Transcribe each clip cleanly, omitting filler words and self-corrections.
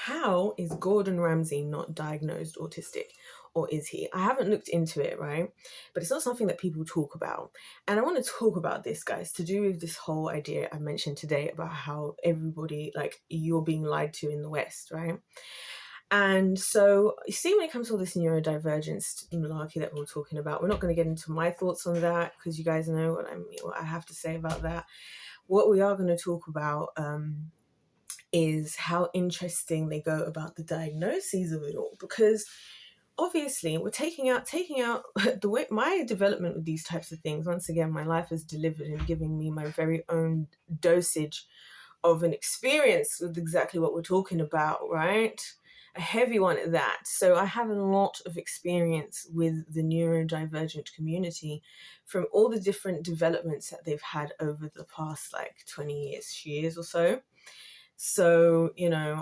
how is Gordon Ramsay not diagnosed autistic? Or is he? I haven't looked into it, right? But it's not something that people talk about. And I want to talk about this, guys, to do with this whole idea I mentioned today about how everybody, like, you're being lied to in the West, right? And so, you see, when it comes to all this neurodivergence malarkey that we're talking about, we're not going to get into my thoughts on that because you guys know what I have to say about that. What we are going to talk about is how interesting they go about the diagnoses of it all, because obviously we're taking out the way my development with these types of things. Once again, my life has delivered and giving me my very own dosage of an experience with exactly what we're talking about, right? A heavy one at that. So I have a lot of experience with the neurodivergent community from all the different developments that they've had over the past 20 years or so. So,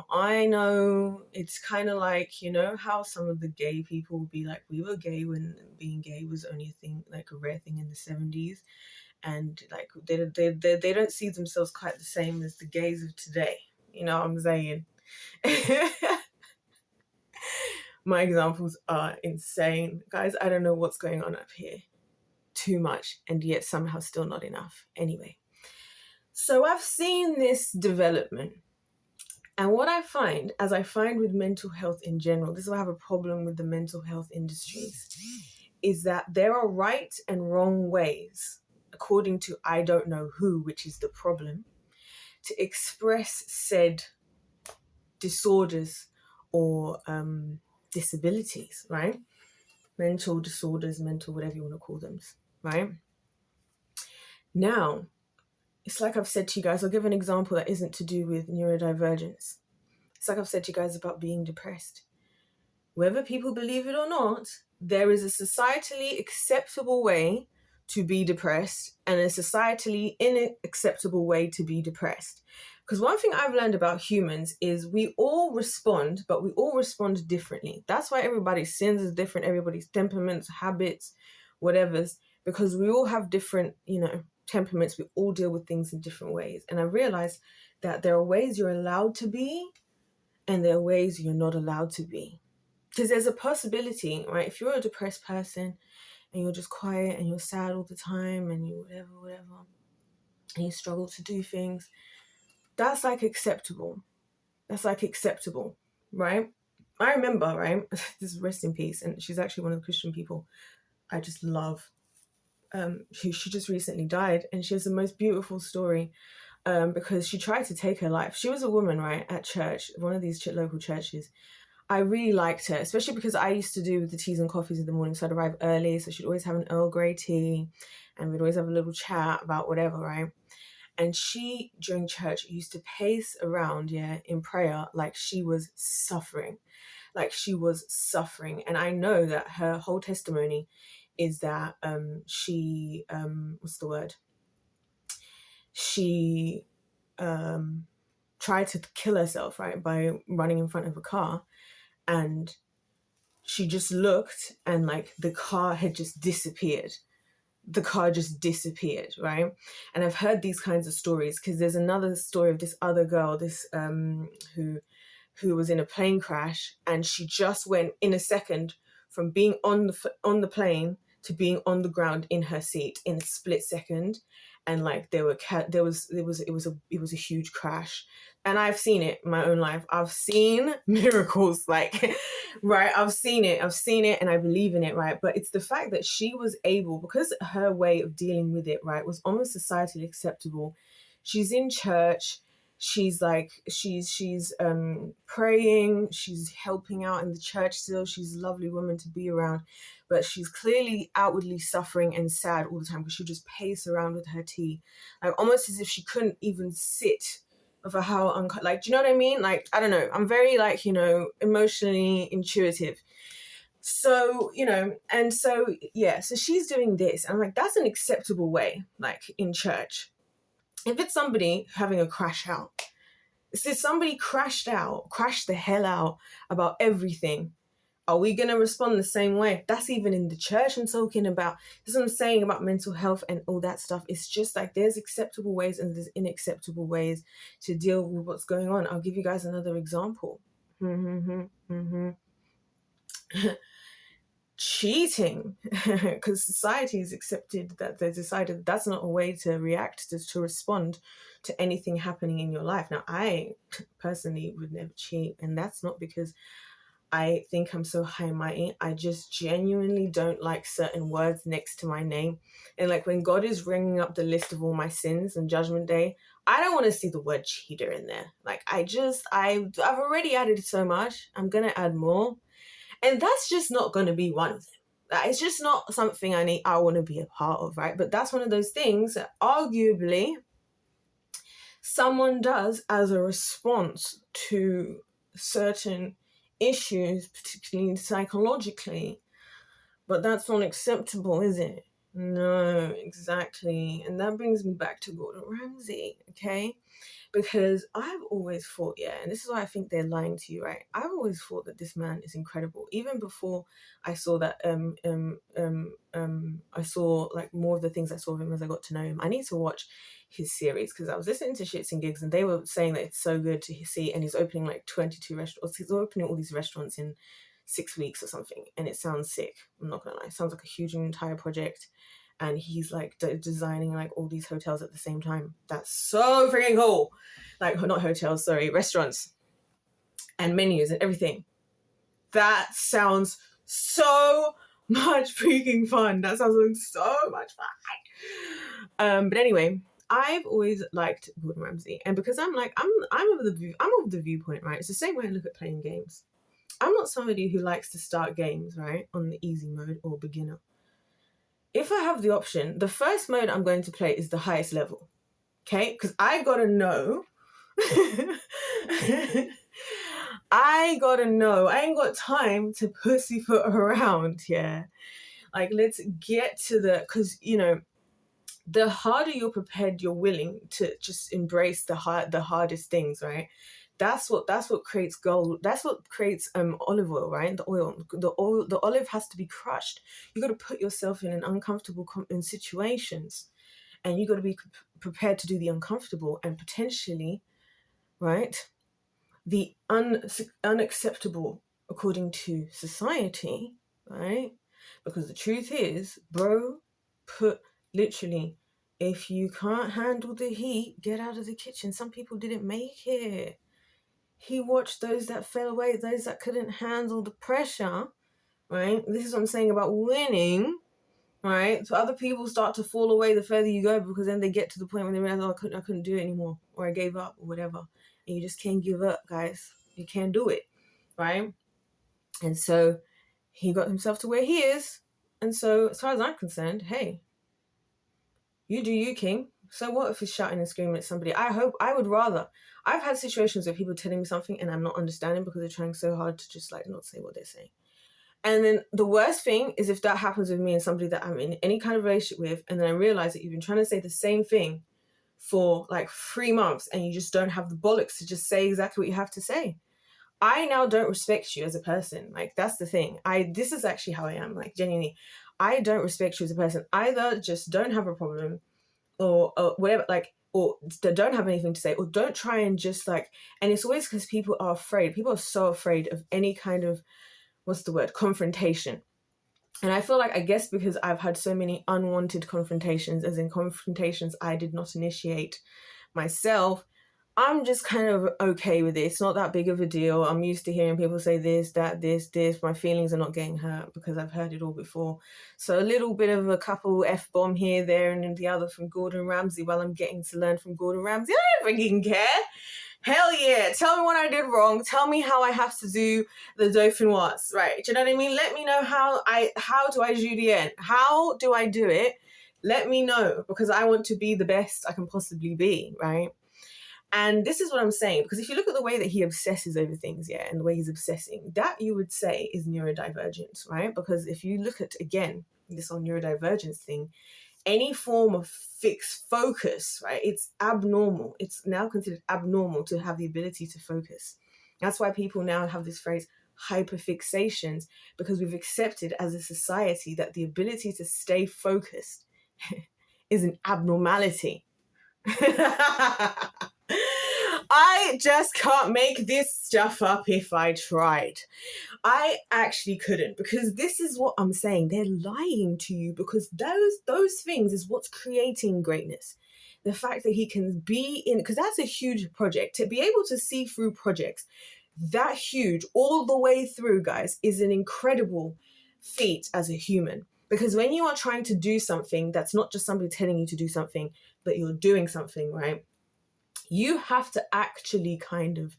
I know it's kind of like, how some of the gay people will be like, we were gay when being gay was only a thing, like a rare thing in the 70s. And like, they don't see themselves quite the same as the gays of today. You know what I'm saying? My examples are insane. Guys, I don't know what's going on up here. Too much, and yet somehow still not enough. Anyway, so I've seen this development. And what I find, as I find with mental health in general, this is why I have a problem with the mental health industries, is that there are right and wrong ways, according to I don't know who, which is the problem, to express said disorders or disabilities, right? Mental disorders, mental whatever you want to call them, right? Now, it's like I've said to you guys, I'll give an example that isn't to do with neurodivergence. It's like I've said to you guys about being depressed. Whether people believe it or not, there is a societally acceptable way to be depressed and a societally unacceptable way to be depressed. Because one thing I've learned about humans is we all respond, but we all respond differently. That's why everybody's sins is different, everybody's temperaments, habits, whatever's, because we all have different, temperaments. We all deal with things in different ways. And I realized that there are ways you're allowed to be and there are ways you're not allowed to be. Because there's a possibility, right? If you're a depressed person and you're just quiet and you're sad all the time and you whatever, and you struggle to do things, that's acceptable. That's acceptable, right? I remember, right? This is rest in peace. And she's actually one of the Christian people I just love. She just recently died, and she has the most beautiful story because she tried to take her life. She was a woman, right, at church, one of these local churches. I really liked her, especially because I used to do the teas and coffees in the morning, so I'd arrive early, so she'd always have an Earl Grey tea, and we'd always have a little chat about whatever, right? And she, during church, used to pace around, in prayer, like she was suffering. And I know that her whole testimony is that she tried to kill herself, right, by running in front of a car, and she just looked and the car had just disappeared. Right? And I've heard these kinds of stories because there's another story of this other girl, who was in a plane crash, and she just went in a second from being on the plane to being on the ground in her seat in a split second, and it was a huge crash. And I've seen it in my own life. I've seen miracles, right? I've seen it, and I believe in it, right? But it's the fact that she was able, because her way of dealing with it, right, was almost societally acceptable. She's in church. She's praying, she's helping out in the church still, she's a lovely woman to be around, but she's clearly outwardly suffering and sad all the time because she'll just pace around with her tea, almost as if she couldn't even sit over how do you know what I mean? I don't know, I'm very emotionally intuitive. So, so she's doing this, and I'm like, that's an acceptable way, in church. If it's somebody having a crash out, if somebody crashed the hell out about everything, are we going to respond the same way? That's even in the church I'm talking about. This is what I'm saying about mental health and all that stuff. It's just there's acceptable ways and there's unacceptable ways to deal with what's going on. I'll give you guys another example. Cheating, because society has accepted that they decided that's not a way to react, to respond to anything happening in your life. Now, I personally would never cheat, and that's not because I think I'm so high mighty. I just genuinely don't like certain words next to my name. And like when God is ringing up the list of all my sins on Judgment Day, I don't want to see the word cheater in there. Like I've already added so much. I'm going to add more. And that's just not going to be one of them. It's just not something I want to be a part of, right? But that's one of those things that arguably someone does as a response to certain issues, particularly psychologically. But that's not acceptable, is it? No, exactly. And that brings me back to Gordon Ramsay, okay? Because I've always thought, and this is why I think they're lying to you, right? I've always thought that this man is incredible. Even before I saw that, I saw like more of the things I saw of him as I got to know him. I need to watch his series because I was listening to Shits and Gigs and they were saying that it's so good to see, and he's opening like 22 restaurants. He's opening all these restaurants in 6 weeks or something, and it sounds sick. I'm not gonna lie, it sounds like a huge entire project. And he's like designing like all these hotels at the same time. That's so freaking cool. Like, not hotels, sorry, restaurants and menus and everything. That sounds so much freaking fun. That sounds like so much fun. But anyway, I've always liked Gordon Ramsay, and because I'm of the viewpoint, right? It's the same way I look at playing games. I'm not somebody who likes to start games, right, on the easy mode or beginner. If I have the option, the first mode I'm going to play is the highest level, okay? Because I gotta know. I ain't got time to pussyfoot around, yeah? Like, let's get to because, the harder you're prepared, you're willing to just embrace the hardest things, right? That's what creates gold. That's what creates olive oil, right? The olive has to be crushed. You got to put yourself in an uncomfortable in situations, and you got to be prepared to do the uncomfortable and potentially, right, the unacceptable according to society, right? Because the truth is, bro, literally, if you can't handle the heat, get out of the kitchen. Some people didn't make it. He watched those that fell away, those that couldn't handle the pressure, right? This is what I'm saying about winning, right? So other people start to fall away the further you go, because then they get to the point when they realize, I couldn't do it anymore, or I gave up, or whatever. And you just can't give up, guys. You can't do it, right? And so he got himself to where he is. And so as far as I'm concerned, hey, you do you, king. So what if he's shouting and screaming at somebody? I've had situations where people telling me something and I'm not understanding because they're trying so hard to just like not say what they're saying. And then the worst thing is if that happens with me and somebody that I'm in any kind of relationship with, and then I realize that you've been trying to say the same thing for like 3 months and you just don't have the bollocks to just say exactly what you have to say. I now don't respect you as a person. Like, that's the thing. This is actually how I am. Like, genuinely, I don't respect you as a person. Either just don't have a problem, or whatever, like, or don't have anything to say, or don't try and just like, and it's always because people are afraid. People are so afraid of any kind of, confrontation. And I feel like, I guess because I've had so many unwanted confrontations, as in confrontations I did not initiate myself, I'm just kind of okay with it. It's not that big of a deal. I'm used to hearing people say this, that, this. My feelings are not getting hurt because I've heard it all before. So a little bit of a couple F-bomb here, there, and then the other from Gordon Ramsay while I'm getting to learn from Gordon Ramsay. I don't freaking care. Hell yeah. Tell me what I did wrong. Tell me how I have to do the dauphinoise, right? Do you know what I mean? Let me know how do I julienne? How do I do it? Let me know, because I want to be the best I can possibly be, right? And this is what I'm saying, because if you look at the way that he obsesses over things, and the way he's obsessing, that you would say is neurodivergent, right? Because if you look at, again, this whole neurodivergence thing, any form of fixed focus, right, it's abnormal. It's now considered abnormal to have the ability to focus. That's why people now have this phrase, hyperfixations, because we've accepted as a society that the ability to stay focused is an abnormality. I just can't make this stuff up if I tried. I actually couldn't, because this is what I'm saying. They're lying to you, because those things is what's creating greatness. The fact that he can be in, because that's a huge project. To be able to see through projects that huge all the way through, guys, is an incredible feat as a human. Because when you are trying to do something that's not just somebody telling you to do something, but you're doing something, right? You have to actually kind of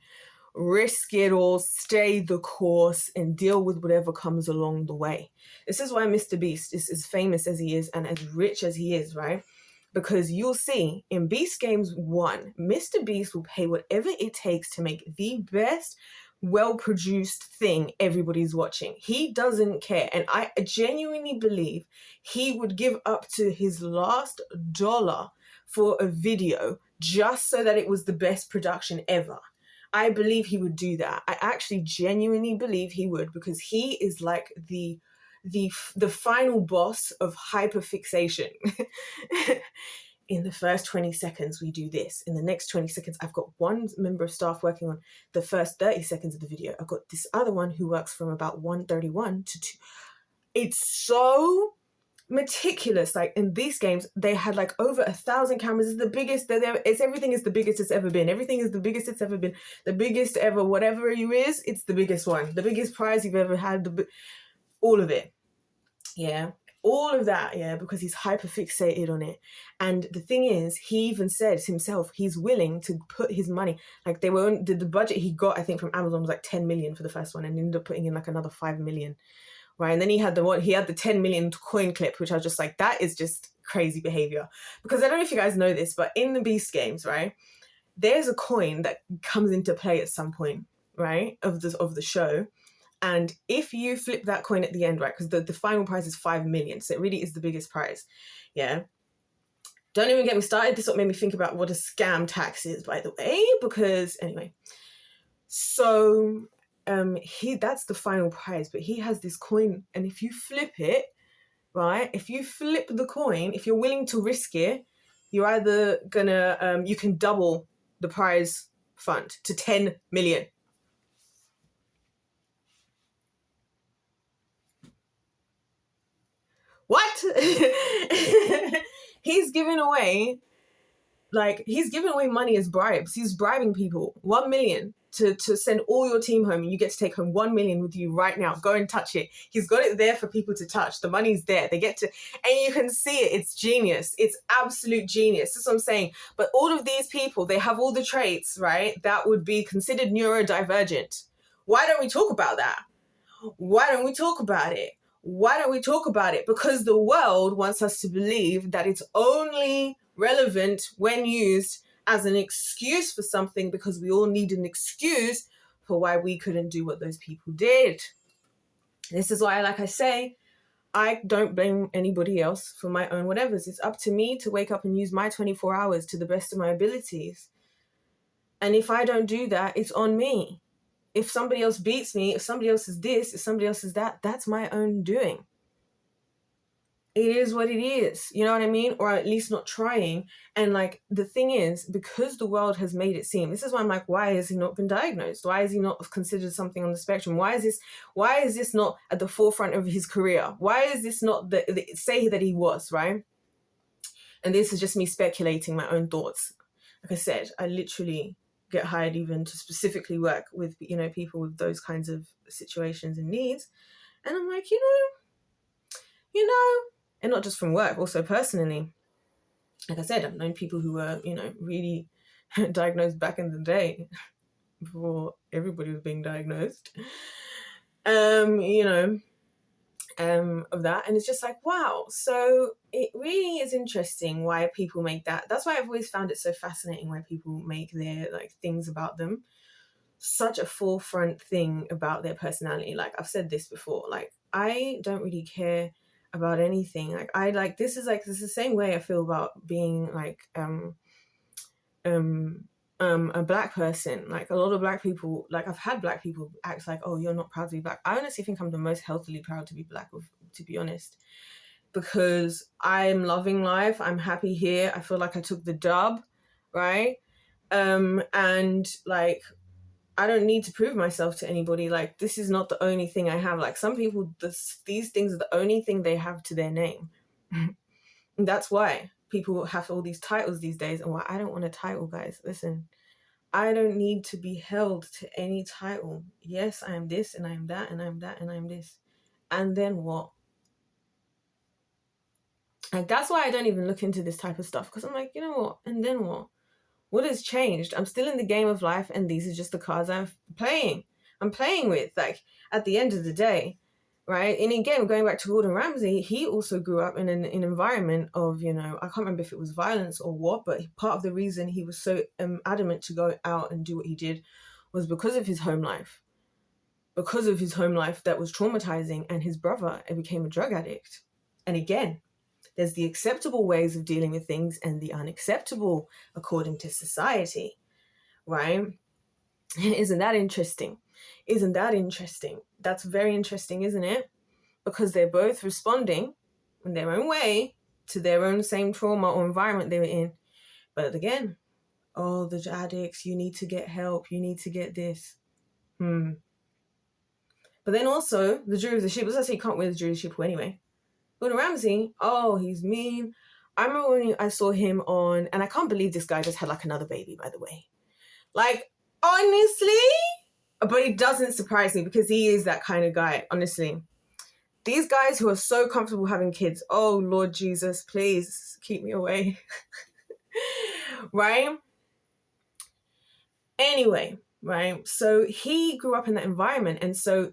risk it all, stay the course, and deal with whatever comes along the way. This is why Mr. Beast is as famous as he is and as rich as he is, right? Because you'll see in Beast Games 1, Mr. Beast will pay whatever it takes to make the best well-produced thing everybody's watching. He doesn't care. And I genuinely believe he would give up to his last dollar for a video just so that it was the best production ever. I believe he would do that. I actually genuinely believe he would, because he is like the final boss of hyperfixation. In the first 20 seconds, we do this. In the next 20 seconds, I've got one member of staff working on the first 30 seconds of the video. I've got this other one who works from about 1:31 to 2. It's so meticulous. Like in these games, they had like over 1,000 cameras. It's the biggest. Everything is the biggest it's ever been. Everything is the biggest it's ever been. The biggest ever, whatever you is, it's the biggest one. The biggest prize you've ever had. All of it. Yeah. All of that, yeah, because he's hyper fixated on it. And the thing is, he even said himself, he's willing to put his money, like the budget he got, I think, from Amazon was like 10 million for the first one, and ended up putting in like another 5 million, right? And then he had the 10 million coin clip, which I was just like, that is just crazy behavior. Because I don't know if you guys know this, but in the Beast games, right, there's a coin that comes into play at some point, right, of the show. And if you flip that coin at the end, right, because the final prize is 5 million, so it really is the biggest prize, yeah. Don't even get me started. This is what made me think about what a scam tax is, by the way, because anyway. So that's the final prize, but he has this coin, and if you flip it, right, if you flip the coin, if you're willing to risk it, you're either gonna, you can double the prize fund to 10 million. What? He's giving away money as bribes. He's bribing people 1 million to send all your team home, and you get to take home 1 million with you right now. Go and touch it. He's got it there for people to touch. The money's there. They get to, and you can see it. It's genius. It's absolute genius. That's what I'm saying. But all of these people, they have all the traits, right, that would be considered neurodivergent. Why don't we talk about that? Why don't we talk about it? Why don't we talk about it? Because the world wants us to believe that it's only relevant when used as an excuse for something, because we all need an excuse for why we couldn't do what those people did. This is why, like I say, I don't blame anybody else for my own whatevers. It's up to me to wake up and use my 24 hours to the best of my abilities. And if I don't do that, it's on me. If somebody else beats me, if somebody else is this, if somebody else is that, that's my own doing. It is what it is. You know what I mean? Or at least not trying. And like, the thing is, because the world has made it seem, this is why I'm like, why has he not been diagnosed? Why is he not considered something on the spectrum? Why is this not at the forefront of his career? Why is this not say that he was, right? And this is just me speculating my own thoughts. Like I said, I literally get hired even to specifically work with, you know, people with those kinds of situations and needs. And I'm like, you know, and not just from work, also personally. Like I said, I've known people who were, you know, really diagnosed back in the day before everybody was being diagnosed, of that. And it's just like, wow. So it really is interesting why people make that. That's why I've always found it so fascinating why people make their like things about them such a forefront thing about their personality. Like I've said this before, like I don't really care about anything. Like this is the same way I feel about being like a black person. Like a lot of black people, like I've had black people act like, oh, you're not proud to be black. I honestly think I'm the most healthily proud to be black, to be honest, because I'm loving life. I'm happy here. I feel like I took the dub, right? And like, I don't need to prove myself to anybody. Like, this is not the only thing I have. Like, some people, these things are the only thing they have to their name. And that's why people have all these titles these days, and why I don't want a title, guys. Listen, I don't need to be held to any title. Yes, I am this, and I am that, and I am that, and I am this. And then what? Like, that's why I don't even look into this type of stuff, because I'm like, you know what? And then what? What has changed? I'm still in the game of life, and these are just the cards I'm playing with. Like, at the end of the day, right? And again, going back to Gordon Ramsay, he also grew up in an environment of, you know, I can't remember if it was violence or what, but part of the reason he was so adamant to go out and do what he did was because of his home life. Because of his home life that was traumatizing, and his brother became a drug addict. And again, there's the acceptable ways of dealing with things and the unacceptable according to society, right? Isn't that interesting? Isn't that interesting? That's very interesting, isn't it? Because they're both responding in their own way to their own same trauma or environment they were in. But again, oh, the addicts, you need to get help. You need to get this. But then also, the Jury of the Sheep, let's say you can't win the Jury of the Sheep anyway. Gordon Ramsay, oh, he's mean. I remember when I saw him on, and I can't believe this guy just had like another baby, by the way. Like, honestly, but it doesn't surprise me because he is that kind of guy, honestly. These guys who are so comfortable having kids, oh, Lord Jesus, please keep me away. Right? Anyway, right? So he grew up in that environment, and so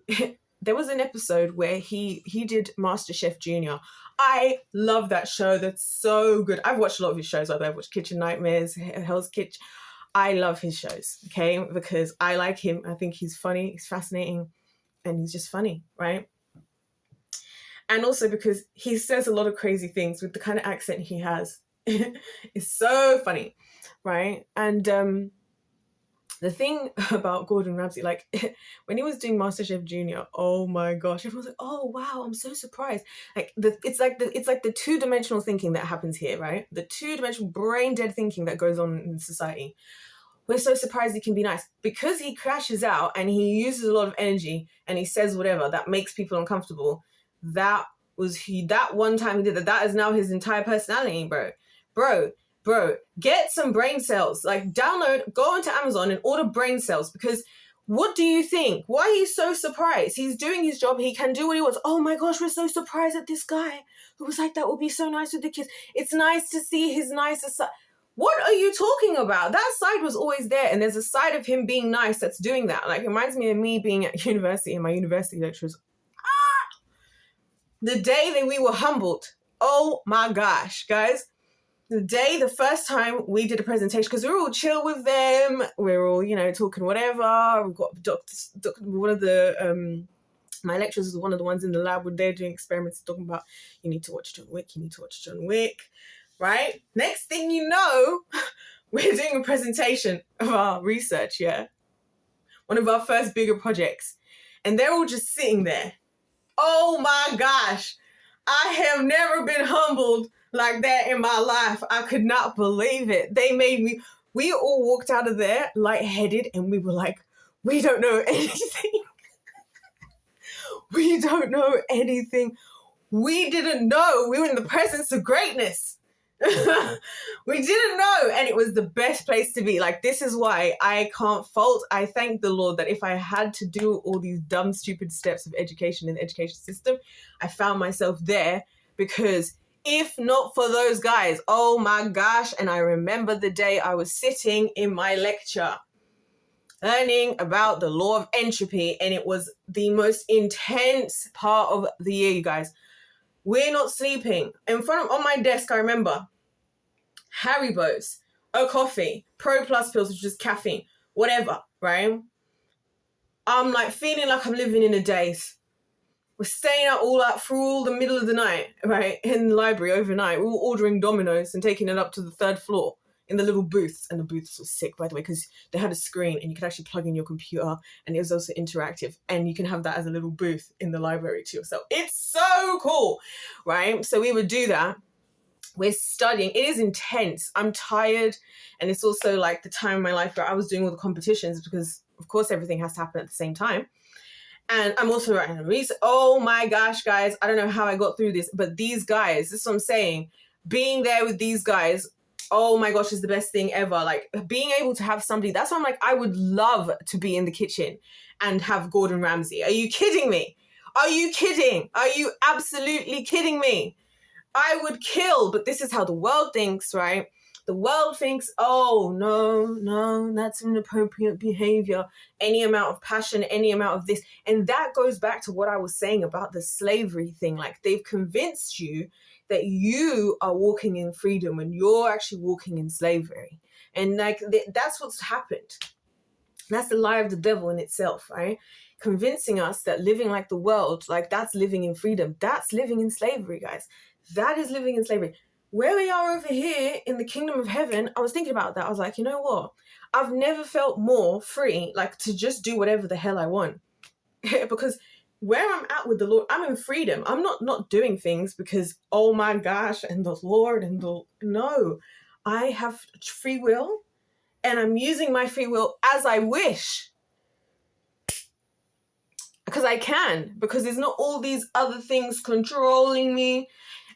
there was an episode where he did MasterChef Junior. I love that show. That's so good. I've watched a lot of his shows. I've watched Kitchen Nightmares, Hell's Kitchen. I love his shows, okay? Because I like him. I think he's funny, he's fascinating, and he's just funny, right? And also because he says a lot of crazy things with the kind of accent he has. It's so funny, right? And the thing about Gordon Ramsay, like when he was doing MasterChef Junior, oh my gosh, everyone's like, oh wow, I'm so surprised. Like it's like the two-dimensional thinking that happens here, right? The two-dimensional brain dead thinking that goes on in society. We're so surprised he can be nice because he crashes out and he uses a lot of energy and he says whatever that makes people uncomfortable. That one time he did that. That is now his entire personality, bro, get some brain cells. Like, go onto Amazon and order brain cells, because what do you think? Why are you so surprised? He's doing his job. He can do what he wants. Oh my gosh, we're so surprised at this guy who was like, that would be so nice with the kids. It's nice to see his nicer side. What are you talking about? That side was always there. And there's a side of him being nice that's doing that. Like, it reminds me of me being at university and my university lecturers. The day that we were humbled. Oh my gosh, guys. The first time we did a presentation, because we were all chill with them, we were all, talking whatever. We've got one of the, my lecturers was one of the ones in the lab where they're doing experiments talking about, you need to watch John Wick, right? Next thing you know, we're doing a presentation of our research, yeah? One of our first bigger projects. And they're all just sitting there. Oh my gosh, I have never been humbled like that in my life. I could not believe it. We all walked out of there lightheaded and we were like, we don't know anything. We don't know anything. We didn't know. We were in the presence of greatness. We didn't know, and it was the best place to be. Like, this is why I can't fault. I thank the Lord that if I had to do all these dumb, stupid steps of education in the education system, I found myself there, because if not for those guys, oh my gosh. And I remember the day I was sitting in my lecture learning about the law of entropy, and it was the most intense part of the year, you guys. We're not sleeping. On my desk, I remember Haribo's, a coffee, Pro Plus pills, which is caffeine, whatever, right? I'm like feeling like I'm living in a daze. We're staying out through the middle of the night, right? In the library overnight. We were ordering Domino's and taking it up to the 3rd floor in the little booths. And the booths were sick, by the way, because they had a screen and you could actually plug in your computer, and it was also interactive. And you can have that as a little booth in the library to yourself. It's so cool, right? So we would do that. We're studying. It is intense. I'm tired. And it's also like the time in my life where I was doing all the competitions because, of course, everything has to happen at the same time. And I'm also writing a research. Oh my gosh, guys. I don't know how I got through this, but these guys, this is what I'm saying. Being there with these guys, oh my gosh, is the best thing ever. Like being able to have somebody, that's why I'm like, I would love to be in the kitchen and have Gordon Ramsay. Are you kidding me? Are you kidding? Are you absolutely kidding me? I would kill, but this is how the world thinks, right? The world thinks, oh, no, that's inappropriate behavior. Any amount of passion, any amount of this. And that goes back to what I was saying about the slavery thing. Like they've convinced you that you are walking in freedom when you're actually walking in slavery. And like that's what's happened. That's the lie of the devil in itself, right? Convincing us that living like the world, like that's living in freedom. That's living in slavery, guys. That is living in slavery. Where we are over here in the kingdom of heaven, I was thinking about that. I was like, you know what? I've never felt more free, like to just do whatever the hell I want. Because where I'm at with the Lord, I'm in freedom. I'm not doing things because, oh my gosh, and the Lord and the, no. I have free will and I'm using my free will as I wish. Because I can, because there's not all these other things controlling me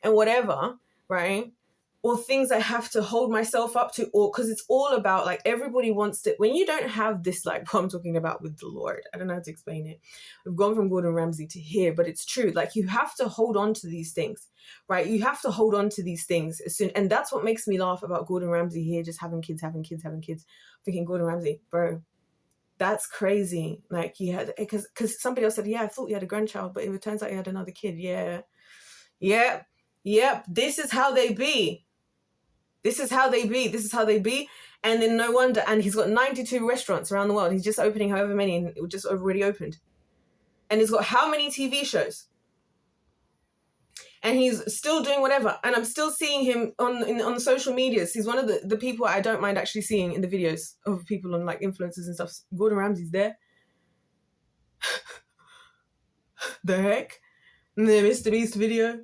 and whatever, right? Or things I have to hold myself up to, or because it's all about like everybody wants to, when you don't have this, like what I'm talking about with the Lord, I don't know how to explain it. We've gone from Gordon Ramsay to here, but it's true. Like you have to hold on to these things, right? You have to hold on to these things as soon. And that's what makes me laugh about Gordon Ramsay here, just having kids. Thinking Gordon Ramsay, bro, that's crazy. Like you had, because somebody else said, yeah, I thought you had a grandchild, but it turns out you had another kid. Yep. This is how they be. And then no wonder. And he's got 92 restaurants around the world. He's just opening however many, and it just already opened. And he's got how many TV shows? And he's still doing whatever. And I'm still seeing him on social medias. He's one of the people I don't mind actually seeing in the videos of people on like influencers and stuff. Gordon Ramsay's there. The heck? And the Mr. Beast video.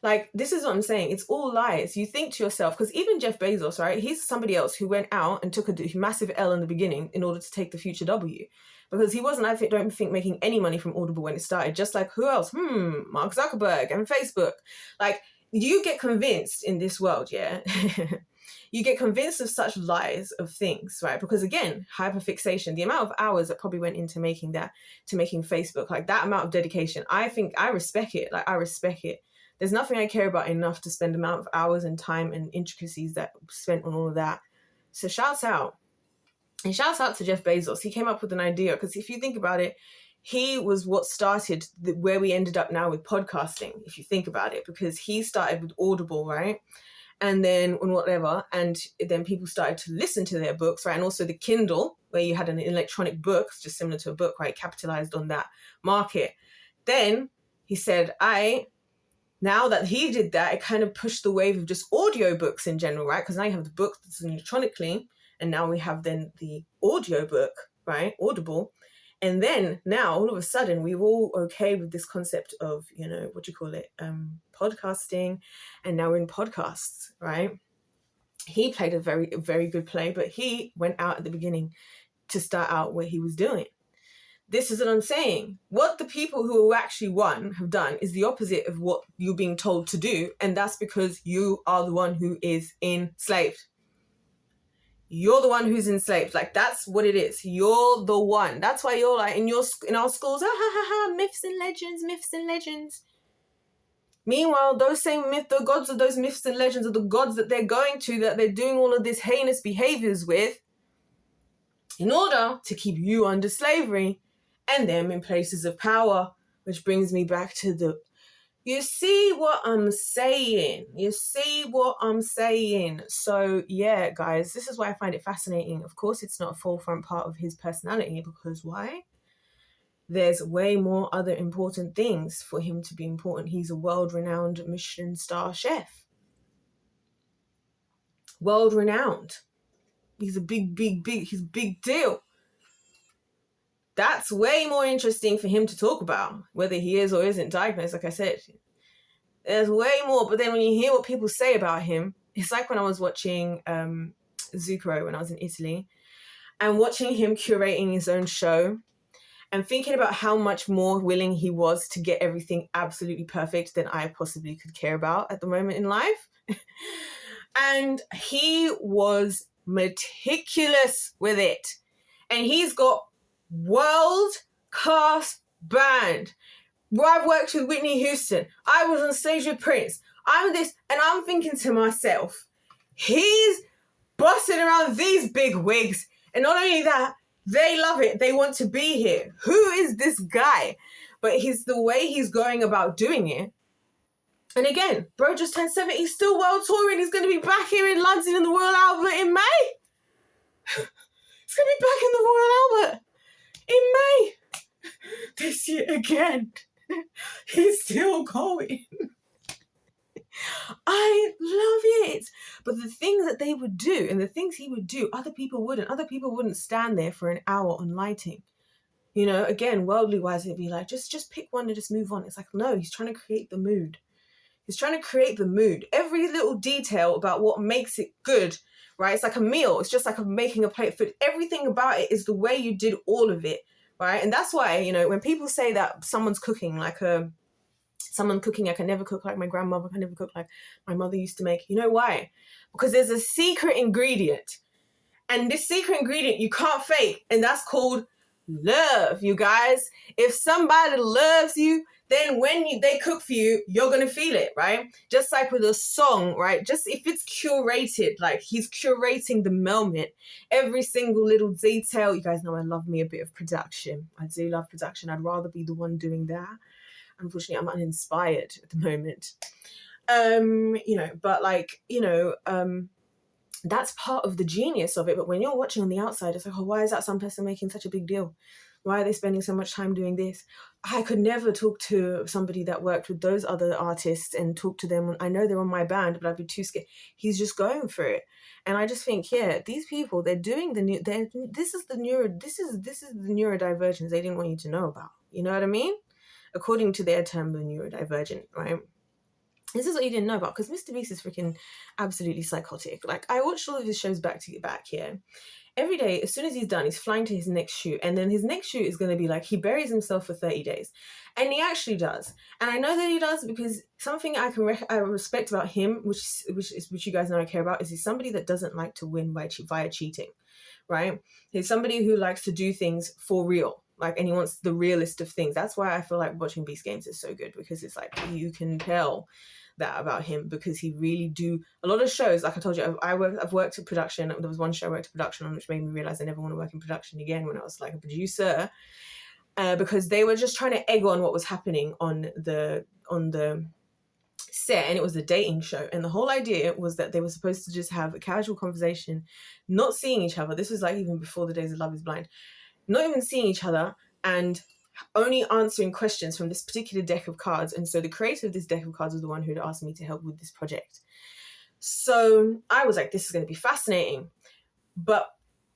Like, this is what I'm saying. It's all lies. You think to yourself, because even Jeff Bezos, right? He's somebody else who went out and took a massive L in the beginning in order to take the future W. Because he wasn't, don't think, making any money from Audible when it started. Just like, who else? Mark Zuckerberg and Facebook. Like, you get convinced in this world, yeah? You get convinced of such lies of things, right? Because again, hyperfixation, the amount of hours that probably went into making that, to making Facebook, like that amount of dedication, I think I respect it. Like, I respect it. There's nothing I care about enough to spend the amount of hours and time and intricacies that spent on all of that. So shouts out. And shouts out to Jeff Bezos. He came up with an idea, because if you think about it, he was what started where we ended up now with podcasting, if you think about it, because he started with Audible, right? And then on whatever, and then people started to listen to their books, right? And also the Kindle, where you had an electronic book, just similar to a book, right? Capitalized on that market. Then he said, now that he did that, it kind of pushed the wave of just audiobooks in general, right? Because now you have the book that's electronically, and now we have then the audiobook, right? Audible. And then now all of a sudden we're all okay with this concept of, podcasting. And now we're in podcasts, right? He played a very, very good play, but he went out at the beginning to start out what he was doing. This is what I'm saying. What the people who actually won have done is the opposite of what you're being told to do. And that's because you are the one who is enslaved. You're the one who's enslaved. Like, that's what it is. You're the one. That's why you're like in our schools, myths and legends. Meanwhile, those same the gods of those myths and legends are the gods that they're going to, that they're doing all of this heinous behaviors with, in order to keep you under slavery and them in places of power. Which brings me back to you see what I'm saying? So yeah, guys, this is why I find it fascinating. Of course, it's not a forefront part of his personality, because why? There's way more other important things for him to be important. He's a world-renowned Michelin star chef. World-renowned. He's a big deal. That's way more interesting for him to talk about, whether he is or isn't diagnosed, like I said. There's way more. But then when you hear what people say about him, it's like when I was watching Zucchero when I was in Italy, and watching him curating his own show and thinking about how much more willing he was to get everything absolutely perfect than I possibly could care about at the moment in life. And he was meticulous with it. And he's got world-class band. I've worked with Whitney Houston. I was on stage with Prince. I'm this, and I'm thinking to myself, he's busting around these big wigs. And not only that, they love it. They want to be here. Who is this guy? But the way he's going about doing it. And again, bro just turned 70. He's still world touring. He's going to be back here in London in the Royal Albert in May. He's going to be back in the Royal Albert in May this year again. He's still going. I love it. But the things that they would do and the things he would do, other people wouldn't. Other people wouldn't stand there for an hour on lighting. You know, again, worldly wise, it'd be like, just pick one and just move on. It's like, no, he's trying to create the mood. He's trying to create the mood. Every little detail about what makes it good, right? It's like a meal. It's just like making a plate of food. Everything about it is the way you did all of it, right? And that's why, you know, when people say that someone's cooking like someone cooking, I can never cook like my grandmother, I can never cook like my mother used to make. You know why? Because there's a secret ingredient. And this secret ingredient you can't fake. And that's called love, you guys. If somebody loves you, then when they cook for you, you're going to feel it, right? Just like with a song, right? Just if it's curated, like he's curating the moment, every single little detail. You guys know I love me a bit of production. I do love production. I'd rather be the one doing that. Unfortunately, I'm uninspired at the moment. You know, but like, you know, that's part of the genius of it. But when you're watching on the outside, it's like, oh, why is that some person making such a big deal? Why are they spending so much time doing this? I could never talk to somebody that worked with those other artists and talk to them. I know they're on my band, but I'd be too scared. He's just going for it. And I just think, yeah, these people, they're doing this is the neurodivergence they didn't want you to know about. You know what I mean? According to their term, the neurodivergent, right? This is what you didn't know about, because Mr. Beast is freaking absolutely psychotic. Like, I watched all of his shows back to get back here. Every day, as soon as he's done, he's flying to his next shoot. And then his next shoot is going to be like, he buries himself for 30 days. And he actually does. And I know that he does because something I respect about him, which you guys know I care about, is he's somebody that doesn't like to win via cheating, right? He's somebody who likes to do things for real. Like, and he wants the realest of things. That's why I feel like watching Beast Games is so good, because it's like, you can tell that about him, because he really do a lot of shows. Like I told you, I've worked in production. There was one show I worked in production on, which made me realize I never want to work in production again when I was like a producer, because they were just trying to egg on what was happening on the set, and it was a dating show, and the whole idea was that they were supposed to just have a casual conversation, not seeing each other. This was like even before the days of Love Is Blind, not even seeing each other, and only answering questions from this particular deck of cards. And so the creator of this deck of cards was the one who had asked me to help with this project. So I was like, this is going to be fascinating. But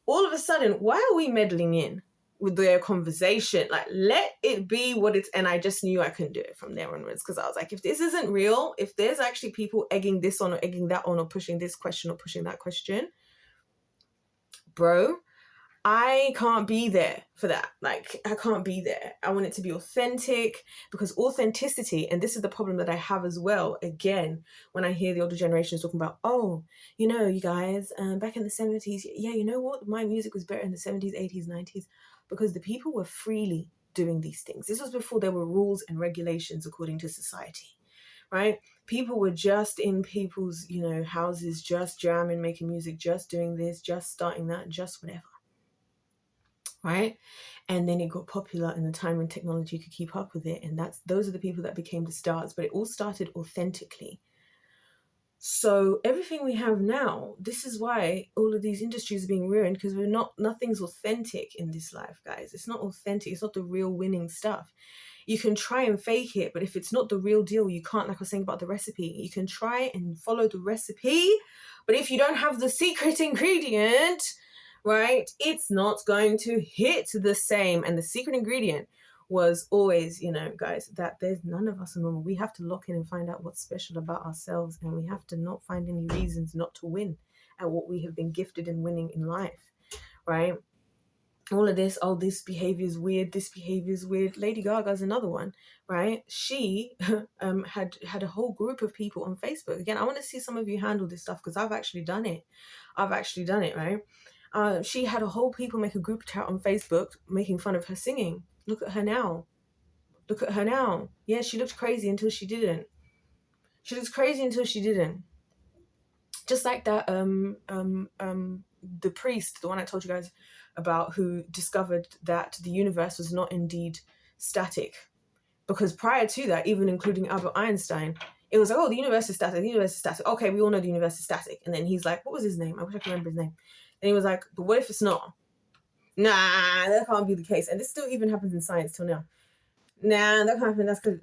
all of a sudden, why are we meddling in with their conversation? Like, let it be what it's... And I just knew I couldn't do it from there onwards, because I was like, if this isn't real, if there's actually people egging this on or egging that on or pushing this question or pushing that question, bro, I can't be there for that. Like, I can't be there. I want it to be authentic, because authenticity, and this is the problem that I have as well, again, when I hear the older generations talking about, oh, you know, you guys, back in the 70s, yeah, you know what? My music was better in the 70s, 80s, 90s, because the people were freely doing these things. This was before there were rules and regulations according to society, right? People were just in people's, you know, houses, just jamming, making music, just doing this, just starting that, just whatever. Right? And then it got popular in the time when technology could keep up with it. And those are the people that became the stars, but it all started authentically. So everything we have now, this is why all of these industries are being ruined, because nothing's authentic in this life, guys. It's not authentic. It's not the real winning stuff. You can try and fake it, but if it's not the real deal, you can't, like I was saying about the recipe, you can try and follow the recipe, but if you don't have the secret ingredient, right, it's not going to hit the same. And the secret ingredient was always, guys, that there's none of us are normal. We have to lock in and find out what's special about ourselves, and we have to not find any reasons not to win at what we have been gifted in winning in life, right? All of this, this behavior is weird, this behavior is weird. Lady Gaga's another one, right? She had a whole group of people on Facebook. Again, I want to see some of you handle this stuff, because I've actually done it, right? She had a whole people make a group chat on Facebook making fun of her singing. Look at her now. Yeah, she looked crazy until she didn't. Just like that the priest, the one I told you guys about, who discovered that the universe was not indeed static. Because prior to that, even including Albert Einstein, it was like, the universe is static. Okay, we all know the universe is static. And then he's like, what was his name? I wish I could remember his name. And he was like, but what if it's not? Nah, that can't be the case. And this still even happens in science till now. Nah, that can't happen. That's good.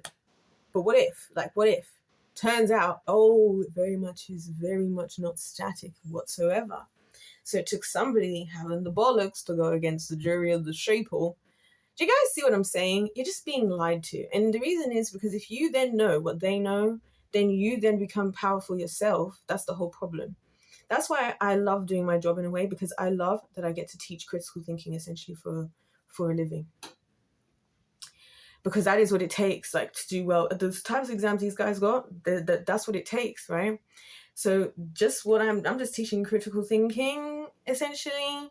But what if? What if? Turns out, it very much not static whatsoever. So it took somebody having the bollocks to go against the jury of the sheeple. Do you guys see what I'm saying? You're just being lied to. And the reason is because if you then know what they know, then you then become powerful yourself. That's the whole problem. That's why I love doing my job in a way, because I love that I get to teach critical thinking essentially for a living. Because that is what it takes, to do well. Those types of exams these guys got, that's what it takes, right? So just I'm just teaching critical thinking, essentially.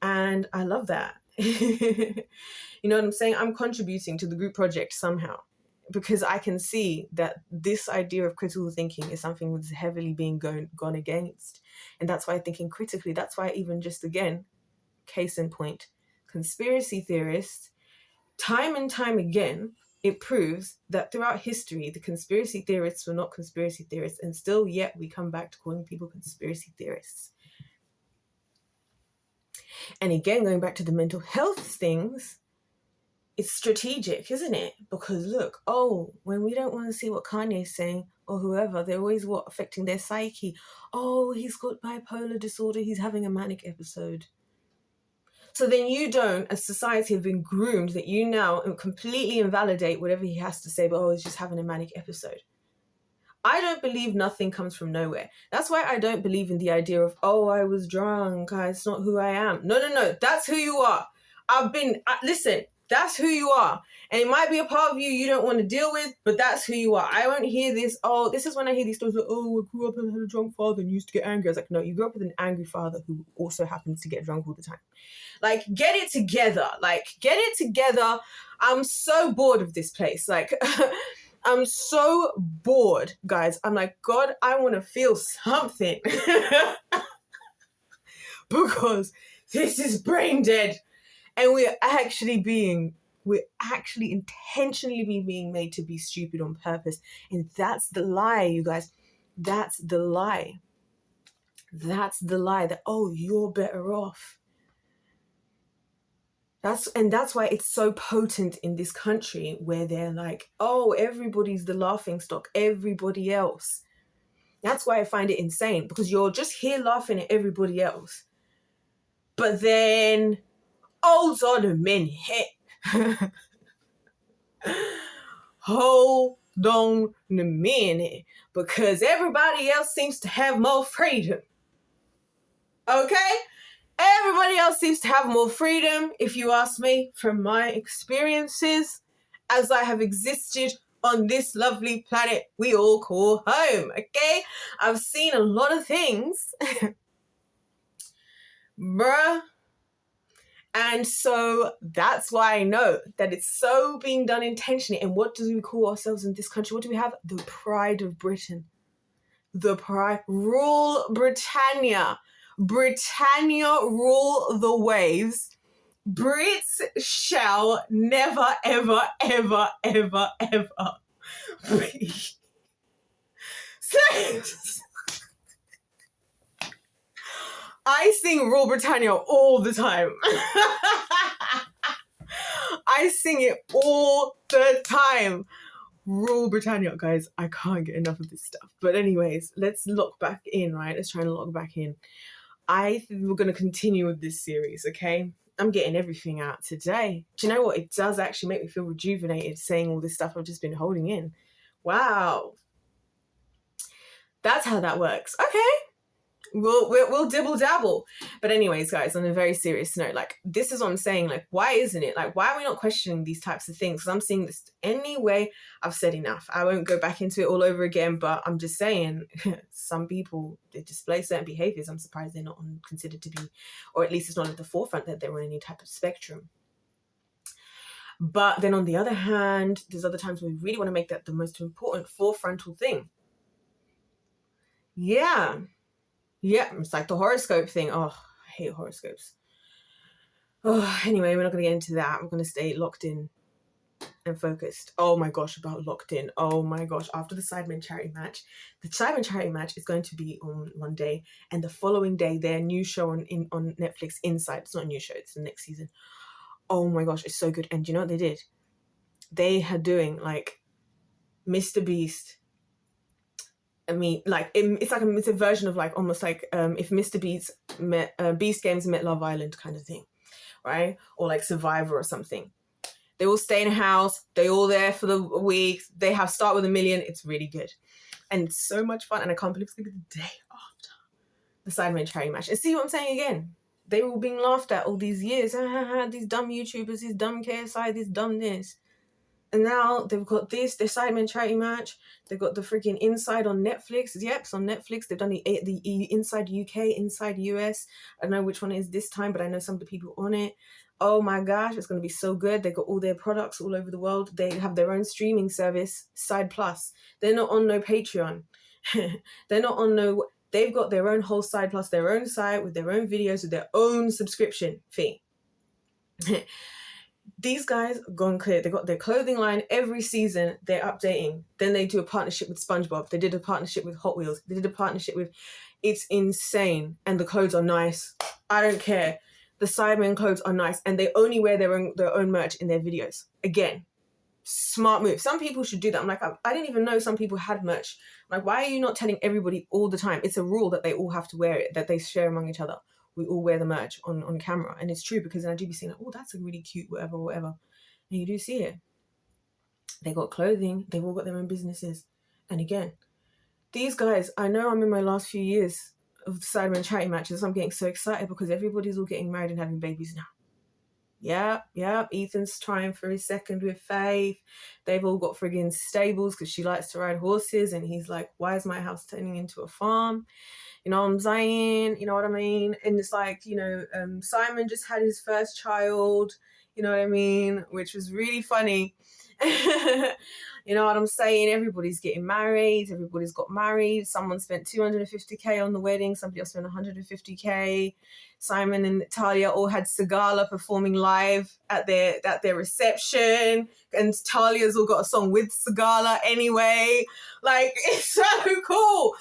And I love that. You know what I'm saying? I'm contributing to the group project somehow, because I can see that this idea of critical thinking is something that's heavily being gone against. And that's why thinking critically, that's why even just, again, case in point, conspiracy theorists, time and time again, it proves that throughout history, the conspiracy theorists were not conspiracy theorists, and still yet we come back to calling people conspiracy theorists. And again, going back to the mental health things, it's strategic, isn't it? Because look, when we don't want to see what Kanye's saying or whoever, they're always affecting their psyche. He's got bipolar disorder, he's having a manic episode. So then you don't, as society, have been groomed that you now completely invalidate whatever he has to say, but he's just having a manic episode. I don't believe nothing comes from nowhere. That's why I don't believe in the idea of, I was drunk, it's not who I am. No, that's who you are. Listen, that's who you are. And it might be a part of you don't want to deal with, but that's who you are. I won't hear this, this is when I hear these stories like, I grew up and had a drunk father and used to get angry. I was like, no, you grew up with an angry father who also happens to get drunk all the time. Get it together. Get it together. I'm so bored of this place. I'm so bored, guys. I'm like, God, I want to feel something. Because this is brain dead. And we're actually intentionally being made to be stupid on purpose. And that's the lie, you guys. That's the lie. That's the lie that, you're better off. That's why it's so potent in this country, where they're like, everybody's the laughing stock, everybody else. That's why I find it insane, because you're just here laughing at everybody else. But then, hold on a minute. Hold on a minute. Because everybody else seems to have more freedom. Okay? Everybody else seems to have more freedom, if you ask me, from my experiences, as I have existed on this lovely planet we all call home, okay? I've seen a lot of things, bruh. And so that's why I know that it's so being done intentionally. And what do we call ourselves in this country? What do we have? The pride of Britain. Rule Britannia. Britannia rule the waves. Brits shall never, ever, ever, ever, ever be slaves. I sing Rule Britannia all the time. I sing it all the time. Rule Britannia, guys. I can't get enough of this stuff. But anyways, let's lock back in, right? Let's try and lock back in. I think we're going to continue with this series, okay? I'm getting everything out today. Do you know what? It does actually make me feel rejuvenated saying all this stuff I've just been holding in. Wow. That's how that works. Okay. We'll dibble dabble. But anyways, guys, on a very serious note, like, this is what I'm saying. Like, why isn't it? Like, why are we not questioning these types of things? Because I'm seeing this anyway. I've said enough. I won't go back into it all over again, but I'm just saying, some people, they display certain behaviors. I'm surprised they're not considered to be, or at least it's not at the forefront that they're on any type of spectrum. But then on the other hand, there's other times we really want to make that the most important forefrontal thing. Yeah, it's like the horoscope thing. Oh, I hate horoscopes. Oh, anyway, we're not going to get into that. We're going to stay locked in and focused. Oh my gosh, about locked in. Oh my gosh, after the Sidemen charity match, the Sidemen charity match is going to be on one day, and the following day, their new show on Netflix, Inside. It's not a new show, it's the next season. Oh my gosh, it's so good. And do you know what they did? They had doing like Mr. Beast. I mean, like, it's a version of like almost like if Mr. Beast met Beast Games met Love Island kind of thing, right? Or like Survivor or something. They all stay in a house. They all there for the week. They have start with $1 million. It's really good, and it's so much fun. And I can't believe it's gonna be the day after the Sidemen charity match. And see what I'm saying again? They were all being laughed at all these years. These dumb YouTubers, these dumb KSI, these dumb this. And now they've got their Sidemen charity match. They've got the freaking Inside on Netflix. Yep, it's on Netflix. They've done the Inside UK, Inside US. I don't know which one it is this time, but I know some of the people on it. Oh my gosh, it's going to be so good. They've got all their products all over the world. They have their own streaming service, Side Plus. They're not on no Patreon. They're not on no... They've got their own whole Side Plus, their own site with their own videos, with their own subscription fee. These guys gone clear. They got their clothing line every season. They're updating. Then they do a partnership with SpongeBob. They did a partnership with Hot Wheels. They did a partnership with... It's insane. And the clothes are nice. I don't care. The Sidemen clothes are nice. And they only wear their own merch in their videos. Again, smart move. Some people should do that. I'm like, I didn't even know some people had merch. I'm like, why are you not telling everybody all the time? It's a rule that they all have to wear it, that they share among each other. We all wear the merch on camera. And it's true, because then I do be seeing like, oh, that's a really cute whatever. And you do see it. They got clothing. They've all got their own businesses. And again, these guys, I know I'm in my last few years of the Sidemen charity matches. I'm getting so excited because everybody's all getting married and having babies now. Yep. Ethan's trying for his second with Faith. They've all got friggin' stables because she likes to ride horses. And he's like, why is my house turning into a farm? You know what I'm saying? You know what I mean? And it's like, Simon just had his first child, you know what I mean? Which was really funny. You know what I'm saying? Everybody's getting married. Everybody's got married. Someone spent $250K on the wedding. Somebody else spent $150K. Simon and Talia all had Sigala performing live at their reception. And Talia's all got a song with Sigala anyway. Like, it's so cool.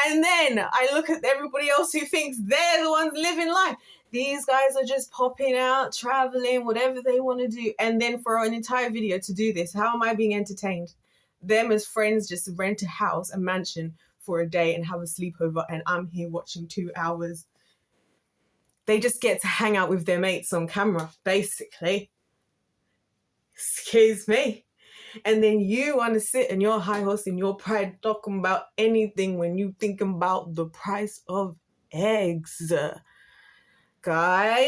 And then I look at everybody else who thinks they're the ones living life. These guys are just popping out, traveling, whatever they want to do. And then for an entire video to do this, how am I being entertained? Them as friends just rent a house, a mansion for a day and have a sleepover. And I'm here watching 2 hours. They just get to hang out with their mates on camera, basically. Excuse me. And then you want to sit in your high horse in your pride talking about anything when you think about the price of eggs. Guys,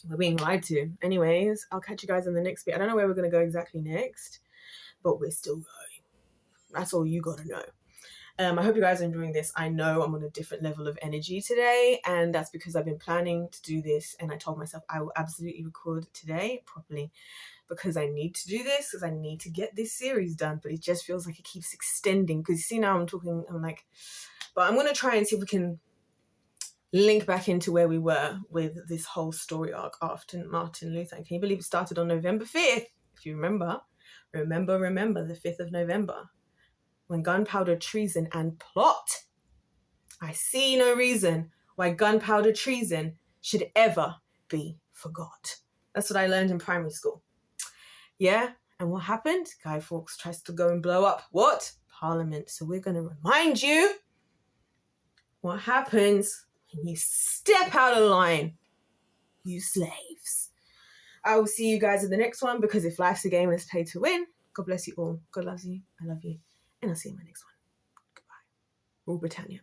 we're being lied to. Anyways, I'll catch you guys in the next bit. I don't know where we're going to go exactly next, but we're still going. That's all you got to know. I hope you guys are enjoying this. I know I'm on a different level of energy today, and that's because I've been planning to do this, and I told myself I will absolutely record today properly because I need to do this, because I need to get this series done, but it just feels like it keeps extending because you see now I'm like, but I'm going to try and see if we can link back into where we were with this whole story arc after Martin Luther. Can you believe it started on November 5th? If you remember the 5th of November, when gunpowder treason and plot. I see no reason why gunpowder treason should ever be forgot. That's what I learned in primary school. Yeah, and what happened? Guy Fawkes tries to go and blow up what? Parliament. So we're going to remind you what happens when you step out of line you slaves. I will see you guys in the next one, because if life's a game, let's play to win. God bless you all. God loves you. I love you. And I'll see you in my next one. Goodbye. Rule Britannia.